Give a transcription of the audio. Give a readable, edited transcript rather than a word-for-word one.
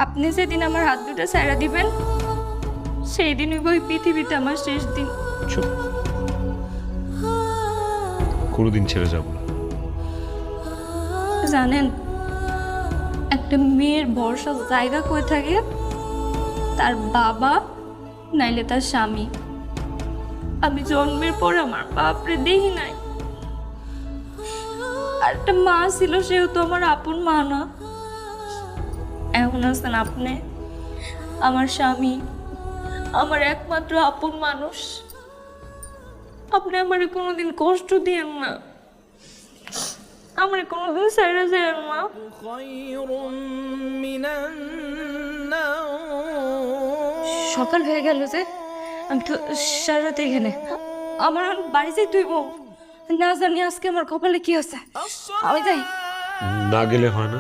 আপনি যেদিন আমার হাত দুটো ছাইড়া দিবেন সেই দিনই ওই পৃথিবীতে আমার শেষ দিন। চুপ, কোনোদিন ছেড়ে যাব না। জানেন একটা মেয়ের ভরসা জায়গা কই থাকে? তার বাবা নাইলে তার স্বামী। আমি জন্মের পর আমার বাপরে দেখি নাই, আর একটা মা ছিল, সেও তো আমার আপন মা না। এখন আছেন আপনি, আমার স্বামী, আমার একমাত্র আপন মানুষ। আপনি আমারে কোনোদিন কষ্ট দিয়েন না, আমার কোনোদিন ছাইড়া যায় না। সকাল হয়ে গেল যে, আমি তো সারা রাত এখানে। আমার এখন বাড়ি যাই, তুই না জানি আজকে আমার কপালে কি আছে। আমি যাই। না গেলে হয় না?